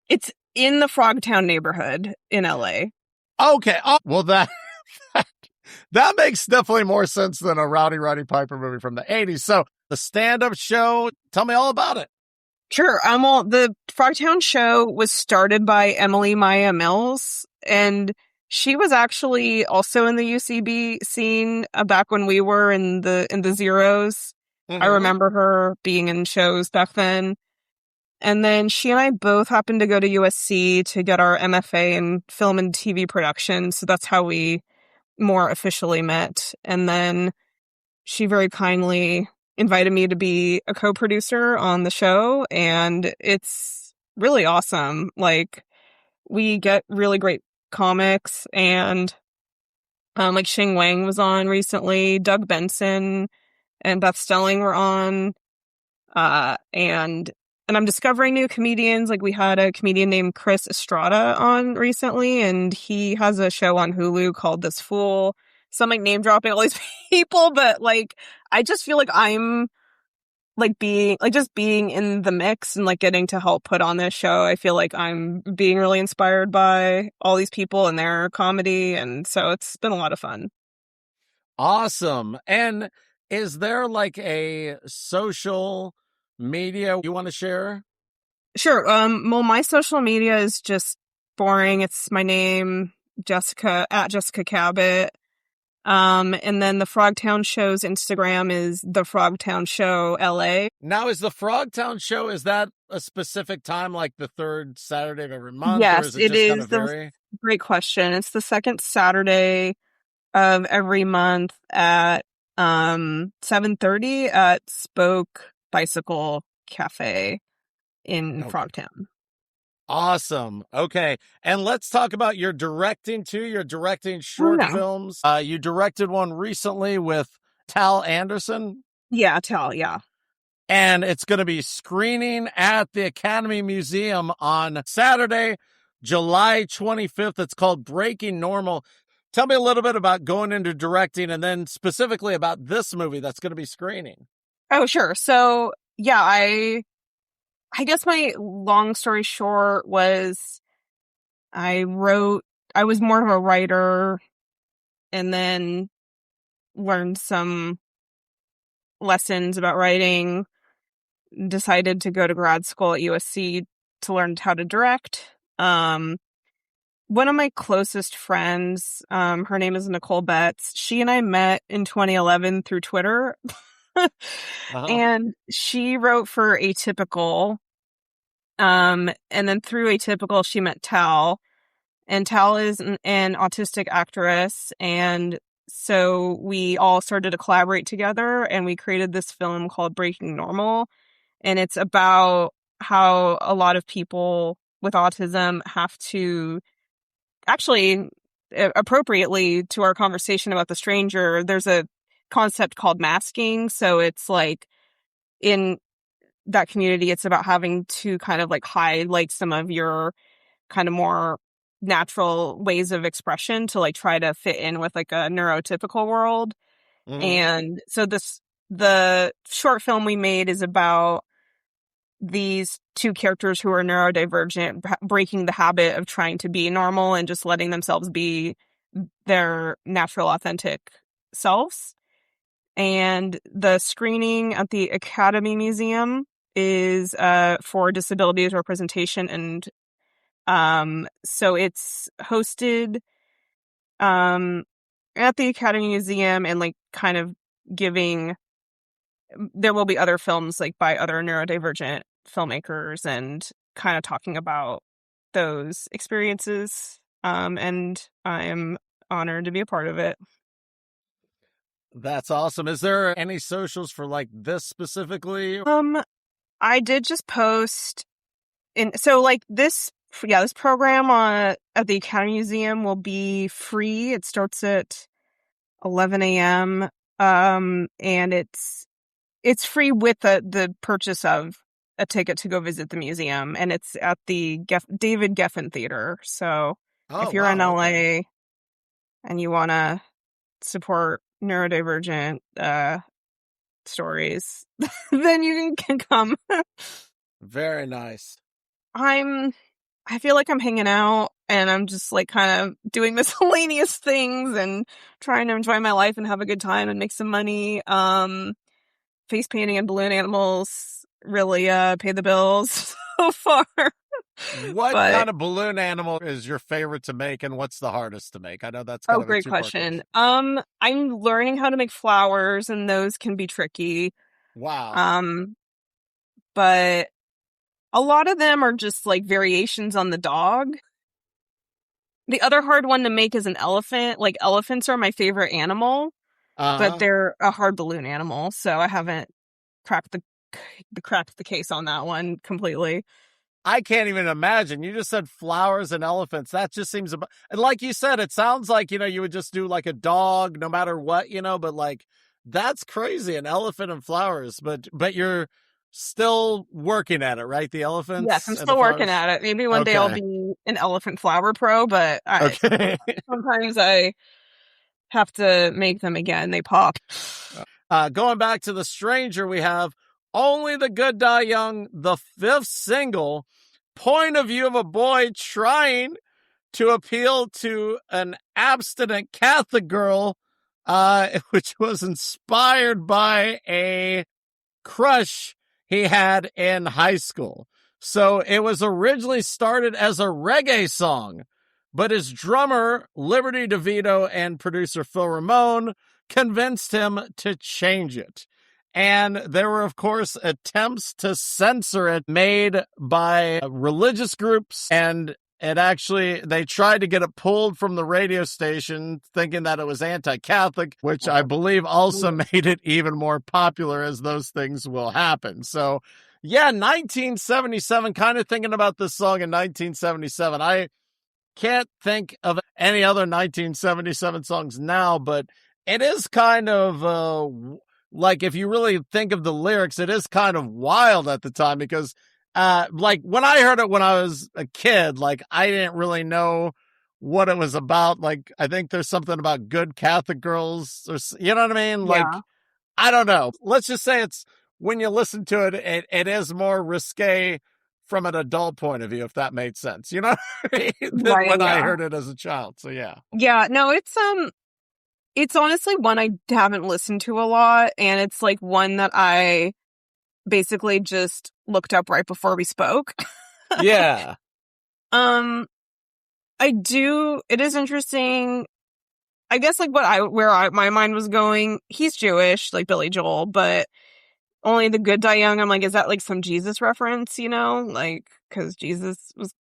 it's in the Frogtown neighborhood in LA. okay. Oh, well, that makes definitely more sense than a Rowdy Roddy Piper movie from the 80s. So the stand-up show, tell me all about it. Sure. Well, the Frogtown show was started by Emily Maya Mills, and she was actually also in the UCB scene back when we were in the zeros. I remember her being in shows back then. And then she and I both happened to go to USC to get our MFA in film and TV production. So that's how we more officially met. And then she very kindly invited me to be a co-producer on the show, and it's really awesome. Like, we get really great comics, and like Xing Wang was on recently, Doug Benson and Beth Stelling were on, and I'm discovering new comedians. Like, we had a comedian named Chris Estrada on recently, and he has a show on Hulu called This Fool. So I'm like name dropping all these people, but like, I just feel like I'm like just being in the mix and like getting to help put on this show. I feel like I'm being really inspired by all these people and their comedy. And so it's been a lot of fun. Awesome. And is there like a social media you want to share? Sure. Well, my social media is just boring. It's my name, Jessica at Jessica Cabot. And then the Frogtown Show's Instagram is the Frogtown Show LA. Now, is the Frogtown Show, is that a specific time, like the third Saturday of every month? Or Yes, is it just kind of vary? Great question. It's the second Saturday of every month at 7:30 at Spoke Bicycle Cafe in Frogtown. Awesome. Okay. And let's talk about your directing too. You're directing short films. You directed one recently with Tal Anderson. Yeah, Tal, yeah. And it's going to be screening at the Academy Museum on Saturday, July 25th. It's called Breaking Normal. Tell me a little bit about going into directing and then specifically about this movie that's going to be screening. Oh, sure. So, yeah, I guess my long story short was I was more of a writer and then learned some lessons about writing, decided to go to grad school at USC to learn how to direct. One of my closest friends, her name is Nicole Betts. She and I met in 2011 through Twitter. And she wrote for Atypical. And then through Atypical, she met Tal. And Tal is an autistic actress. And so we all started to collaborate together and we created this film called Breaking Normal. And it's about how a lot of people with autism have to actually, appropriately to our conversation about The Stranger, there's a concept called masking. So it's like in that community, it's about having to kind of like highlight some of your kind of more natural ways of expression to like try to fit in with like a neurotypical world. And so the short film we made is about these two characters who are neurodivergent breaking the habit of trying to be normal and just letting themselves be their natural, authentic selves. And the screening at the Academy Museum is for disabilities representation, and so it's hosted at the Academy Museum and like kind of giving. There will be other films like by other neurodivergent filmmakers and kind of talking about those experiences. And I am honored to be a part of it. That's awesome. Is there any socials for like this specifically? I did just post so like this program at the Academy Museum will be free. It starts at 11 a.m. And it's free with the purchase of a ticket to go visit the museum, and it's at the David Geffen Theater. So if you're in LA and you want to support neurodivergent stories, then you can come. Very nice. I feel like I'm hanging out and I'm just like kind of doing miscellaneous things and trying to enjoy my life and have a good time and make some money. Face painting and balloon animals really pay the bills so far. What kind of balloon animal is your favorite to make and what's the hardest to make? I know that's kind of a great question. I'm learning how to make flowers and those can be tricky. Wow. But a lot of them are just like variations on the dog. The other hard one to make is an elephant. Like elephants are my favorite animal, but they're a hard balloon animal, so I haven't cracked the case on that one completely. I can't even imagine. You just said flowers and elephants. That just seems and like you said, it sounds like, you would just do like a dog no matter what, but like that's crazy. An elephant and flowers, but you're still working at it, right? The elephants. Yes, I'm and the still working flowers? at it. Maybe one day I'll Okay. be an elephant flower pro, but Okay. sometimes I have to make them again. They pop. Going back to The Stranger, we have Only the Good Die Young, the 5th single, point of view of a boy trying to appeal to an abstinent Catholic girl, which was inspired by a crush he had in high school. So it was originally started as a reggae song, but his drummer, Liberty DeVito, and producer Phil Ramone convinced him to change it. And there were, of course, attempts to censor it made by religious groups, and they tried to get it pulled from the radio station thinking that it was anti-Catholic, which I believe also made it even more popular, as those things will happen. So yeah, 1977, kind of thinking about this song in 1977. I can't think of any other 1977 songs now, but it is kind of like, if you really think of the lyrics, it is kind of wild at the time, because like when I heard it when I was a kid, like I didn't really know what it was about. Like, I think there's something about good Catholic girls, or you know what I mean? Yeah. Like, I don't know. Let's just say when you listen to it, it is more risque from an adult point of view, if that made sense, than when I heard it as a child. So yeah. Yeah, no, it's honestly one I haven't listened to a lot, and it's like one that I basically just looked up right before we spoke. Yeah. It is interesting. I guess like my mind was going, he's Jewish, like Billy Joel, but Only the Good Die Young. I'm like, is that like some Jesus reference, like, cause Jesus was,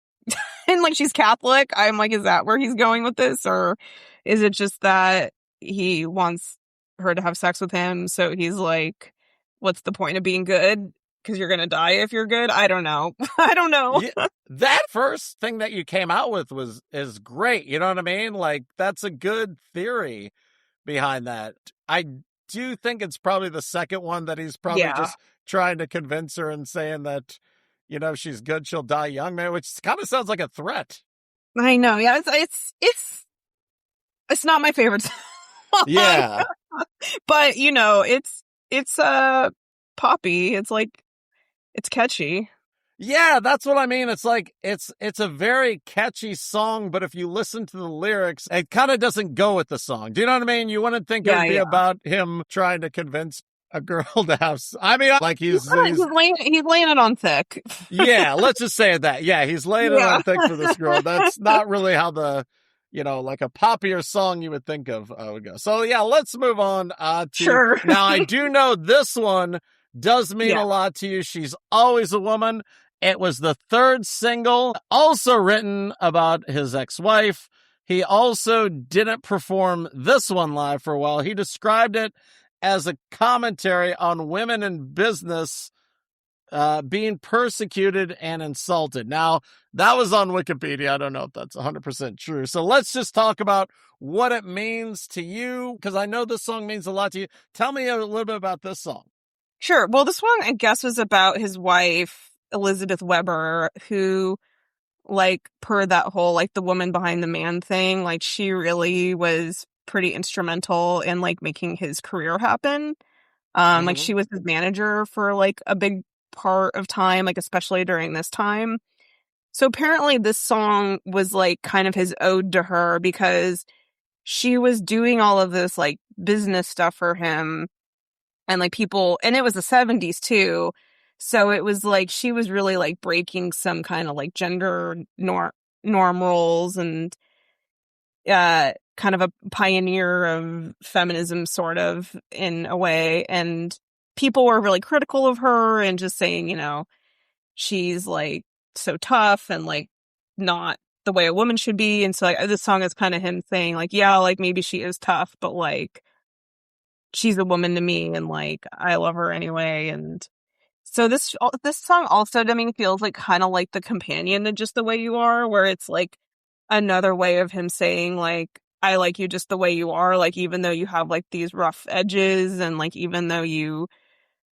and like she's Catholic. I'm like, is that where he's going with this? Or is it just that he wants her to have sex with him? So he's like, what's the point of being good? Because you're going to die if you're good. I don't know. I don't know. Yeah, that first thing that you came out with is great. You know what I mean? Like, that's a good theory behind that. I do think it's probably the second one that he's probably just trying to convince her and saying that, she's good, she'll die young, man, which kind of sounds like a threat. I know. Yeah. It's not my favorite song. Yeah. But it's poppy. It's like, it's catchy. Yeah, that's what I mean. It's like, it's a very catchy song, but if you listen to the lyrics, it kind of doesn't go with the song. Do you know what I mean? You wouldn't think it would be about him trying to convince a girl to have, I mean, like he's laying it on thick. Yeah, let's just say that. Yeah, he's laying it on thick for this girl. That's not really how like a poppier song you would think of would go. So yeah, let's move on to, sure. Now I do know this one does mean a lot to you. She's Always a Woman. It was the 3rd single, also written about his ex-wife. He also didn't perform this one live for a while. He described it as a commentary on women in business being persecuted and insulted. Now, that was on Wikipedia. I don't know if that's 100% true. So let's just talk about what it means to you, because I know this song means a lot to you. Tell me a little bit about this song. Sure. Well, this one, I guess, was about his wife, Elizabeth Weber, who, like, per that whole, like, the woman behind the man thing, like, she really was pretty instrumental in, like, making his career happen. Like, she was his manager for, like, a big part of time, like, especially during this time. So apparently this song was, like, kind of his ode to her, because she was doing all of this, like, business stuff for him. And like people, and it was the 70s too. So it was like, she was really like breaking some kind of like gender norm roles, and kind of a pioneer of feminism, sort of, in a way. And people were really critical of her and just saying, she's like so tough and like not the way a woman should be. And so like this song is kind of him saying like, yeah, like maybe she is tough, but like, she's a woman to me and like I love her anyway. And so this song also to me feels like kind of like the companion to Just the Way You Are, where it's like another way of him saying like I like you just the way you are, like even though you have like these rough edges and like even though you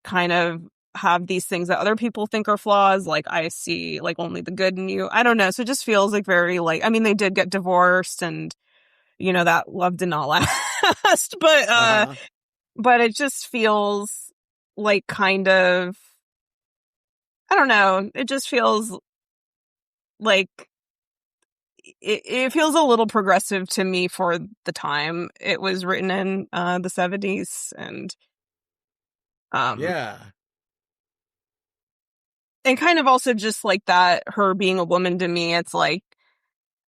kind of have these things that other people think are flaws, like I see like only the good in you. I don't know. So it just feels like very like, I mean, they did get divorced and that love did not last, Uh-huh. but it just feels like kind of, I don't know. It just feels like it feels a little progressive to me for the time. It was written in the 70s um Yeah. and kind of also just like that her being a woman to me, it's like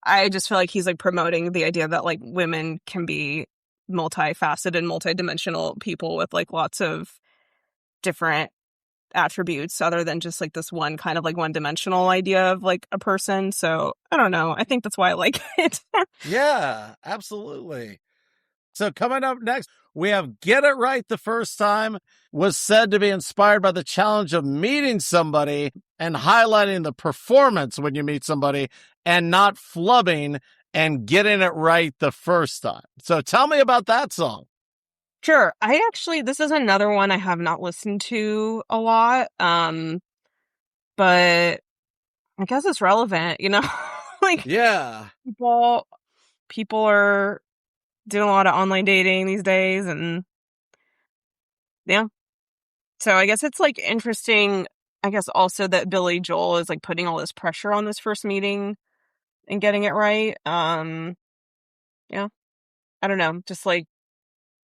I just feel like he's like promoting the idea that like women can be multifaceted and multidimensional people with like lots of different attributes other than just like this one kind of like one dimensional idea of like a person. So I don't know. I think that's why I like it. Yeah, absolutely. So coming up next, we have Get It Right the First Time, was said to be inspired by the challenge of meeting somebody and highlighting the performance when you meet somebody and not flubbing and getting it right the first time. So tell me about that song. Sure. This is another one I have not listened to a lot. But I guess it's relevant, like Yeah. people are doing a lot of online dating these days and yeah. So I guess it's like interesting, I guess also that Billy Joel is like putting all this pressure on this first meeting and getting it right. Yeah. I don't know, just like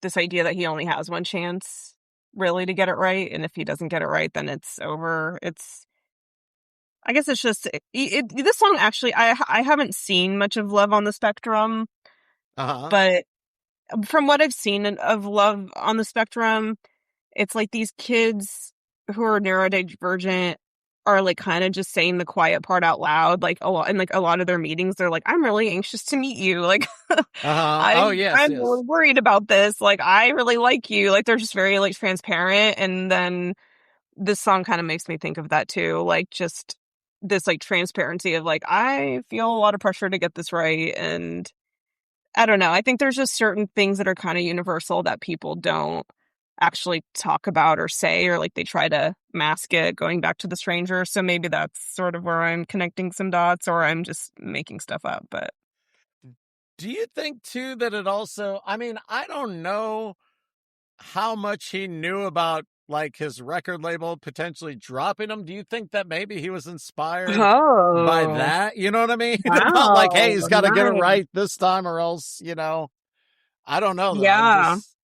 this idea that he only has one chance really to get it right, and if he doesn't get it right then it's over. I guess it's just this song actually I haven't seen much of Love on the Spectrum, Uh-huh. but from what I've seen of Love on the Spectrum, it's like these kids who are neurodivergent are like kind of just saying the quiet part out loud, like a lot in like a lot of their meetings. They're like, "I'm really anxious to meet you. Like, Uh-huh. Oh, yes, I'm really yes. worried about this. Like, I really like you." Like, they're just very like transparent. And then this song kind of makes me think of that too. Like, just this like transparency of like, I feel a lot of pressure to get this right, and I don't know. I think there's just certain things that are kind of universal that people don't actually talk about or say, or like they try to mask it going back to the stranger. So maybe that's sort of where I'm connecting some dots or I'm just making stuff up. But Do you think too that it also, I mean, I don't know how much he knew about like his record label potentially dropping him. Do you think that maybe he was inspired by oh, that? You know what I mean? About like, hey, wow, he's got to get it nice. right this time or else, I don't know though. I'm Yeah, just,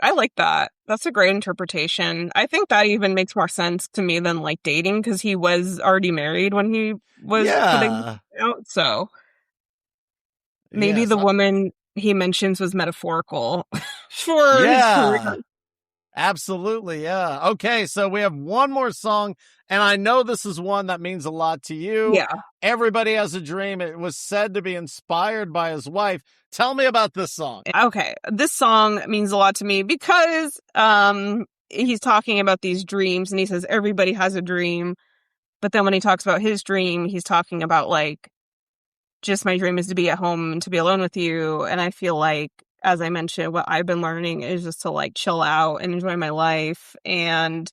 I like that. That's a great interpretation. I think that even makes more sense to me than like dating because he was already married when he was putting yeah. it out. So maybe Yes. the woman he mentions was metaphorical for his career. Yeah. Absolutely. Yeah. Okay. So we have one more song, and I know this is one that means a lot to you. Yeah. Everybody Has a Dream. It was said to be inspired by his wife. Tell me about this song. Okay. This song means a lot to me because he's talking about these dreams and he says everybody has a dream. But then when he talks about his dream, he's talking about like just my dream is to be at home and to be alone with you. And I feel like, as I mentioned, what I've been learning is just to like chill out and enjoy my life. And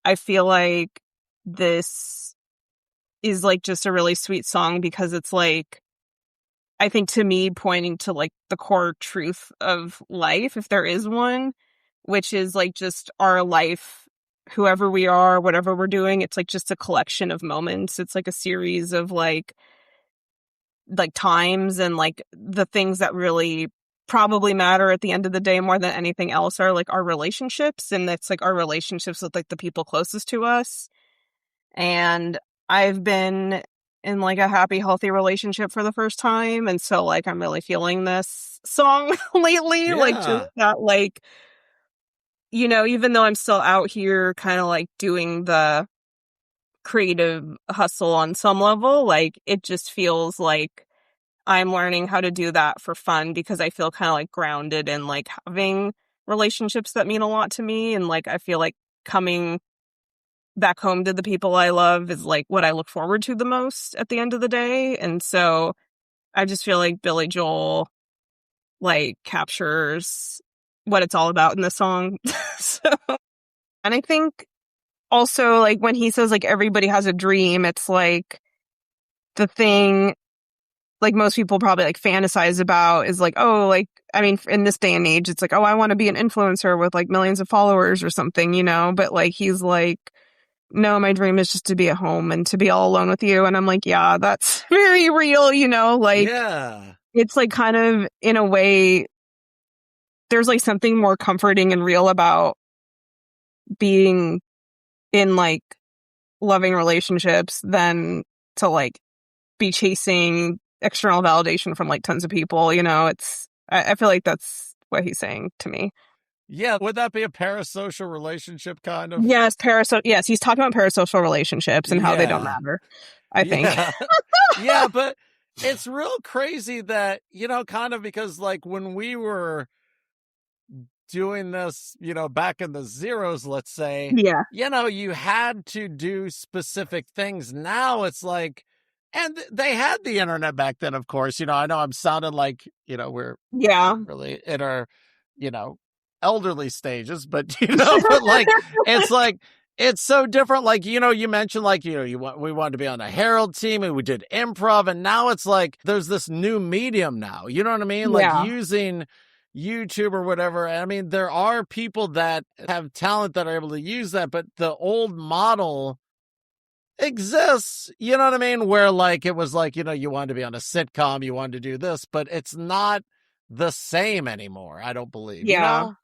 I feel like this is like just a really sweet song because it's like, I think to me, pointing to like the core truth of life, if there is one, which is like just our life, whoever we are, whatever we're doing, it's like just a collection of moments. It's like a series of like times and like the things that really probably matter at the end of the day more than anything else are like our relationships. And it's like our relationships with like the people closest to us. And I've been in like a happy, healthy relationship for the first time. And so like I'm really feeling this song lately. Like just Yeah. that like, even though I'm still out here kind of like doing the creative hustle on some level, like it just feels like I'm learning how to do that for fun because I feel kind of like grounded in like having relationships that mean a lot to me. And like, I feel like coming back home to the people I love is like what I look forward to the most at the end of the day. And so I just feel like Billy Joel like captures what it's all about in the song. So, and I think also like when he says like everybody has a dream, it's like the thing like most people probably like fantasize about is like, oh, like, I mean, in this day and age, it's like, oh, I want to be an influencer with like millions of followers or something, you know, but like, he's like, no, my dream is just to be at home and to be all alone with you. And I'm like, yeah, that's very real, you know, like, Yeah. It's like kind of in a way, there's like something more comforting and real about being in like loving relationships than to like be chasing external validation from like tons of people, you know. I feel like that's what he's saying to me. Yeah, would that be a parasocial relationship kind of? Yes, yes, he's talking about parasocial relationships and how they don't matter, I think. Yeah. Yeah, but it's real crazy that, you know, kind of because like when we were doing this, you know, back in the zeros, let's say, Yeah. you know, you had to do specific things. Now it's like, and they had the internet back then, of course. You know, I know I'm sounding like, you know, we're really in our, you know, elderly stages, but, you know, but like, it's so different. Like, you know, you mentioned like, you know, we wanted to be on a Herald team and we did improv. And now it's like, there's this new medium now, you know what I mean? Like using YouTube or whatever. I mean, there are people that have talent that are able to use that, but the old model exists, you know what I mean? Where like, it was like, you know, you wanted to be on a sitcom, you wanted to do this, but it's not the same anymore. I don't believe, you know?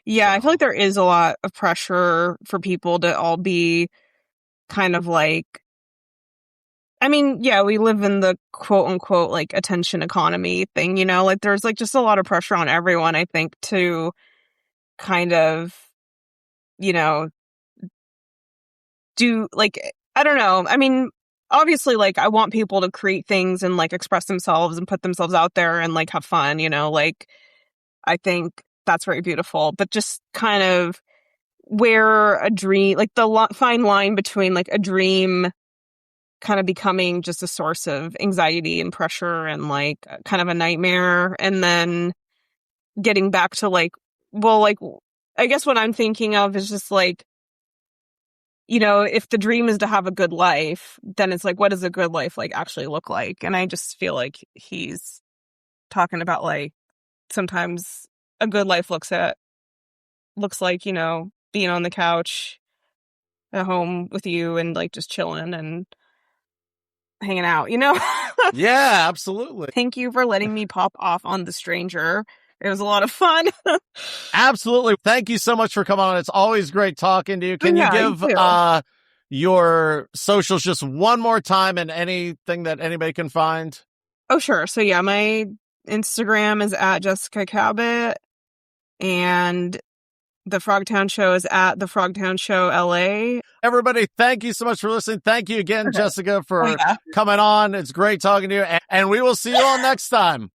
Yeah, I feel like there is a lot of pressure for people to all be kind of like, I mean, yeah, we live in the quote unquote like attention economy thing, you know, like there's like just a lot of pressure on everyone, I think, to kind of, you know, do like, I don't know. I mean, obviously, like I want people to create things and like express themselves and put themselves out there and like have fun, you know, like I think that's very beautiful, but just kind of where a dream, like the fine line between like a dream kind of becoming just a source of anxiety and pressure and like kind of a nightmare, and then getting back to like, well, like I guess what I'm thinking of is just like, you know, if the dream is to have a good life, then it's like, what does a good life like actually look like? And I just feel like he's talking about like sometimes a good life looks like, you know, being on the couch at home with you and like just chilling and hanging out, you know? Yeah, absolutely. Thank you for letting me pop off on The Stranger. It was a lot of fun. Absolutely. Thank you so much for coming on. It's always great talking to you. Can you give your socials just one more time and anything that anybody can find? Oh, sure. So yeah, my Instagram is at Jessica Cabot, and the Frogtown Show is at the Frogtown Show LA. Everybody, thank you so much for listening. Thank you again, Jessica, for coming on. It's great talking to you, and we will see you all next time.